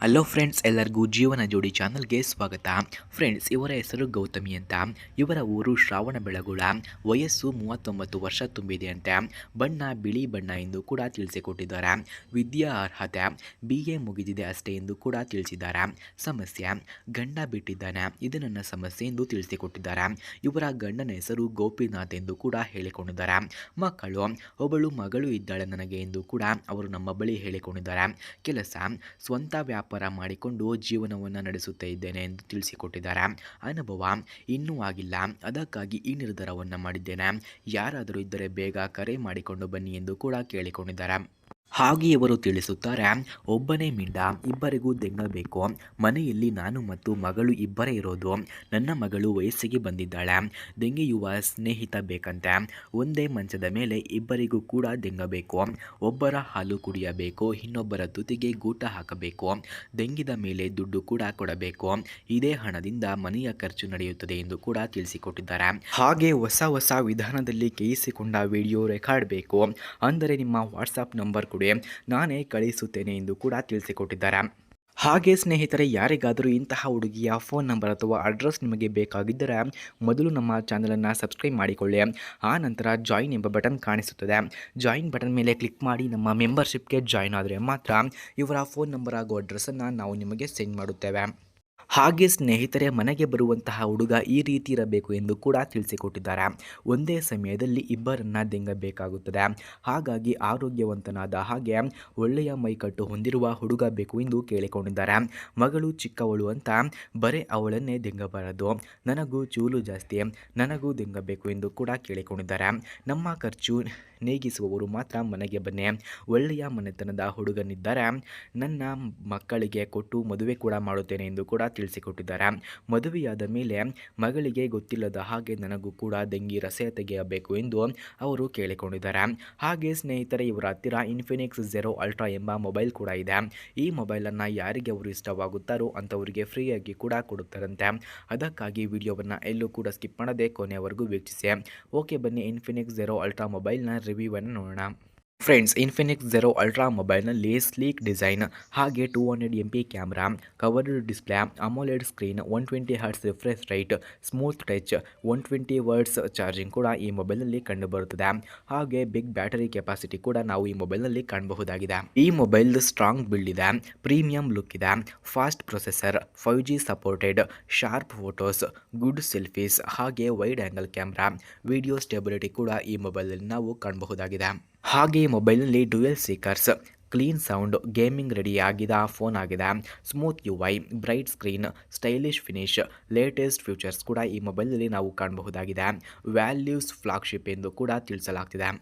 Hello friends, ಎಲ್ಲರಿಗೂ ಜೀವನ ಜೋಡಿ ಚಾನಲ್ಗೆ ಸ್ವಾಗತ. ಫ್ರೆಂಡ್ಸ್, ಇವರ ಹೆಸರು ಗೌತಮಿ ಅಂತ. ಇವರ ಊರು ಶ್ರಾವಣಬೆಳಗೊಳ. ವಯಸ್ಸು 39 ವರ್ಷ ತುಂಬಿದೆ ಅಂತೆ. ಬಣ್ಣ ಬಿಳಿ ಬಣ್ಣ ಎಂದು ಕೂಡ ತಿಳಿಸಿಕೊಟ್ಟಿದ್ದಾರೆ. ವಿದ್ಯಾ ಅರ್ಹತೆ BA ಮುಗಿದಿದೆ ಅಷ್ಟೇ ಎಂದು ಕೂಡ ತಿಳಿಸಿದ್ದಾರೆ. ಸಮಸ್ಯೆ ಗಂಡ ಬಿಟ್ಟಿದ್ದಾನೆ, ಇದು ನನ್ನ ಸಮಸ್ಯೆ ಎಂದು ತಿಳಿಸಿಕೊಟ್ಟಿದ್ದಾರೆ. ಇವರ ಗಂಡನ ಹೆಸರು ಗೋಪಿನಾಥ್ ಎಂದು ಕೂಡ ಹೇಳಿಕೊಂಡಿದ್ದಾರೆ. ಮಕ್ಕಳು ಒಬ್ಬಳು ಮಗಳು ಇದ್ದಾಳೆ ನನಗೆ ಎಂದು ಕೂಡ ಅವರು ನಮ್ಮ ಬಳಿ ಹೇಳಿಕೊಂಡಿದ್ದಾರೆ. ಕೆಲಸ ಸ್ವಂತ ವ್ಯಾಪಾರ ಮಾಡಿಕೊಂಡು ಜೀವನವನ್ನು ನಡೆಸುತ್ತಾ ಇದ್ದೇನೆ ಎಂದು ತಿಳಿಸಿಕೊಟ್ಟಿದ್ದಾರೆ. ಅನುಭವ ಇನ್ನೂ ಆಗಿಲ್ಲ, ಅದಕ್ಕಾಗಿ ಈ ನಿರ್ಧಾರವನ್ನು ಮಾಡಿದ್ದೇನೆ. ಯಾರಾದರೂ ಇದ್ದರೆ ಬೇಗ ಕರೆ ಮಾಡಿಕೊಂಡು ಬನ್ನಿ ಎಂದು ಕೂಡ ಕೇಳಿಕೊಂಡಿದ್ದಾರೆ. ಹಾಗೆ ಇವರು ತಿಳಿಸುತ್ತಾರೆ, ಒಬ್ಬನೇ ಮಿಂಡ, ಇಬ್ಬರಿಗೂ ದೆಂಗಬೇಕು. ಮನೆಯಲ್ಲಿ ನಾನು ಮತ್ತು ಮಗಳು ಇಬ್ಬರೇ ಇರೋದು. ನನ್ನ ಮಗಳು ವಯಸ್ಸಿಗೆ ಬಂದಿದ್ದಾಳೆ. ದೆಂಗೆಯುವ ಸ್ನೇಹಿತ ಬೇಕಂತೆ. ಒಂದೇ ಮಂಚದ ಮೇಲೆ ಇಬ್ಬರಿಗೂ ಕೂಡ ದೆಂಗಬೇಕು. ಒಬ್ಬರ ಹಾಲು ಕುಡಿಯಬೇಕು, ಇನ್ನೊಬ್ಬರ ತುತಿಗೆ ಗೂಟ ಹಾಕಬೇಕು. ದೆಂಗಿದ ಮೇಲೆ ದುಡ್ಡು ಕೂಡ ಕೊಡಬೇಕು. ಇದೇ ಹಣದಿಂದ ಮನೆಯ ಖರ್ಚು ನಡೆಯುತ್ತದೆ ಎಂದು ಕೂಡ ತಿಳಿಸಿಕೊಟ್ಟಿದ್ದಾರೆ. ಹಾಗೆ ಹೊಸ ಹೊಸ ವಿಧಾನದಲ್ಲಿ ಕೇಳಿಸಿಕೊಂಡ ವಿಡಿಯೋ ರೆಕಾರ್ಡ್ ಬೇಕು ಅಂದರೆ ನಿಮ್ಮ ವಾಟ್ಸಪ್ ನಂಬರ್ ಕೊಡಿ, ನಾನೇ ಕಳಿಸುತ್ತೇನೆ ಎಂದು ಕೂಡ ತಿಳಿಸಿಕೊಟ್ಟಿದ್ದಾರೆ. ಹಾಗೆ ಸ್ನೇಹಿತರೆ, ಯಾರಿಗಾದರೂ ಇಂತಹ ಹುಡುಗಿಯ ಫೋನ್ ನಂಬರ್ ಅಥವಾ ಅಡ್ರೆಸ್ ನಿಮಗೆ ಬೇಕಾಗಿದ್ದರೆ ಮೊದಲು ನಮ್ಮ ಚಾನಲನ್ನು ಸಬ್ಸ್ಕ್ರೈಬ್ ಮಾಡಿಕೊಳ್ಳಿ. ಆ ನಂತರ ಜಾಯಿನ್ ಎಂಬ ಬಟನ್ ಕಾಣಿಸುತ್ತದೆ. ಜಾಯಿನ್ ಬಟನ್ ಮೇಲೆ ಕ್ಲಿಕ್ ಮಾಡಿ ನಮ್ಮ ಮೆಂಬರ್ಶಿಪ್ಗೆ ಜಾಯಿನ್ ಆದರೆ ಮಾತ್ರ ಇವರ ಫೋನ್ ನಂಬರ್ ಹಾಗೂ ಅಡ್ರೆಸ್ಸನ್ನು ನಾವು ನಿಮಗೆ ಸೆಂಡ್ ಮಾಡುತ್ತೇವೆ. ಹಾಗೆ ಸ್ನೇಹಿತರೆ, ಮನೆಗೆ ಬರುವಂತಹ ಹುಡುಗ ಈ ರೀತಿ ಇರಬೇಕು ಎಂದು ಕೂಡ ತಿಳಿಸಿಕೊಟ್ಟಿದ್ದಾರೆ. ಒಂದೇ ಸಮಯದಲ್ಲಿ ಇಬ್ಬರನ್ನ ದೆಂಗಬೇಕಾಗುತ್ತದೆ. ಹಾಗಾಗಿ ಆರೋಗ್ಯವಂತನಾದ ಹಾಗೆ ಒಳ್ಳೆಯ ಮೈಕಟ್ಟು ಹೊಂದಿರುವ ಹುಡುಗ ಬೇಕು ಎಂದು ಕೇಳಿಕೊಂಡಿದ್ದಾರೆ. ಮಗಳು ಚಿಕ್ಕವಳು ಅಂತ ಬರೀ ಅವಳನ್ನೇ ದೆಂಗಬಾರದು, ನನಗೂ ಚೂಲು ಜಾಸ್ತಿ, ನನಗೂ ದೆಂಗಬೇಕು ಎಂದು ಕೂಡ ಕೇಳಿಕೊಂಡಿದ್ದಾರೆ. ನಮ್ಮ ಖರ್ಚು ನೇಗಿಸುವವರು ಮಾತ್ರ ಮನೆಗೆ ಬನ್ನಿ. ಒಳ್ಳೆಯ ಮನೆತನದ ಹುಡುಗನಿದ್ದರೆ ನನ್ನ ಮಕ್ಕಳಿಗೆ ಕೊಟ್ಟು ಮದುವೆ ಕೂಡ ಮಾಡುತ್ತೇನೆ ಎಂದು ಕೂಡ ತಿಳಿಸಿಕೊಟ್ಟಿದ್ದಾರೆ. ಮದುವೆಯಾದ ಮೇಲೆ ಮಗಳಿಗೆ ಗೊತ್ತಿಲ್ಲದ ಹಾಗೆ ನನಗೂ ಕೂಡ ದೆಂಗಿ ರಸೆ ತೆಗೆಯಬೇಕು ಎಂದು ಅವರು ಕೇಳಿಕೊಂಡಿದ್ದಾರೆ. ಹಾಗೆ ಸ್ನೇಹಿತರೆ, ಇವರ ಹತ್ತಿರ ಇನ್ಫಿನಿಕ್ಸ್ ಝೆರೋ ಅಲ್ಟ್ರಾ ಎಂಬ ಮೊಬೈಲ್ ಕೂಡ ಇದೆ. ಈ ಮೊಬೈಲನ್ನು ಯಾರಿಗೆ ಅವರು ಇಷ್ಟವಾಗುತ್ತಾರೋ ಅಂಥವರಿಗೆ ಫ್ರೀಯಾಗಿ ಕೂಡ ಕೊಡುತ್ತಾರಂತೆ. ಅದಕ್ಕಾಗಿ ವಿಡಿಯೋವನ್ನು ಎಲ್ಲೂ ಕೂಡ ಸ್ಕಿಪ್ ಮಾಡದೆ ಕೊನೆಯವರೆಗೂ ವೀಕ್ಷಿಸಿ. ಓಕೆ, ಬನ್ನಿ ಇನ್ಫಿನಿಕ್ಸ್ ಝೆರೋ ಅಲ್ಟ್ರಾ ಮೊಬೈಲ್ನ ರಿವ್ಯೂವನ್ನು ನೋಡೋಣ. ಫ್ರೆಂಡ್ಸ್, ಇನ್ಫಿನಿಕ್ಸ್ ಝೆರೋ ಅಲ್ಟ್ರಾ ಮೊಬೈಲ್ನಲ್ಲಿ ಸ್ಲೀಕ್ ಡಿಸೈನ್, ಹಾಗೆ 200 MP camera, covered display, ಅಮೋಲೆಡ್ screen, 120 Hz refresh rate, smooth touch, 120 Watts charging ಕೂಡ ಈ ಮೊಬೈಲ್ನಲ್ಲಿ ಕಂಡುಬರುತ್ತದೆ. ಹಾಗೆ ಬಿಗ್ ಬ್ಯಾಟರಿ ಕೆಪಾಸಿಟಿ ಕೂಡ ನಾವು ಈ ಮೊಬೈಲ್ನಲ್ಲಿ ಕಾಣಬಹುದಾಗಿದೆ. ಈ ಮೊಬೈಲ್ ಸ್ಟ್ರಾಂಗ್ ಬಿಲ್ಡ್ ಇದೆ, ಪ್ರೀಮಿಯಂ ಲುಕ್ ಇದೆ, fast processor, 5G supported, sharp photos, good selfies, ಹಾಗೆ wide angle camera, video stability ಕೂಡ ಈ ಮೊಬೈಲ್ನಲ್ಲಿ ನಾವು ಕಾಣಬಹುದಾಗಿದೆ. ಹಾಗೆ ಈ ಮೊಬೈಲ್ನಲ್ಲಿ dual speakers, clean sound, gaming ready ಆಗಿದ ಫೋನ್ ಆಗಿದೆ. Smooth UI, bright screen, stylish finish, latest features ಕೂಡ ಈ ಮೊಬೈಲ್ನಲ್ಲಿ ನಾವು ಕಾಣಬಹುದಾಗಿದೆ. ವ್ಯಾಲ್ಯೂಸ್ ಫ್ಲಾಗ್ಶಿಪ್ ಎಂದು ಕೂಡ ತಿಳಿಸಲಾಗ್ತಿದೆ.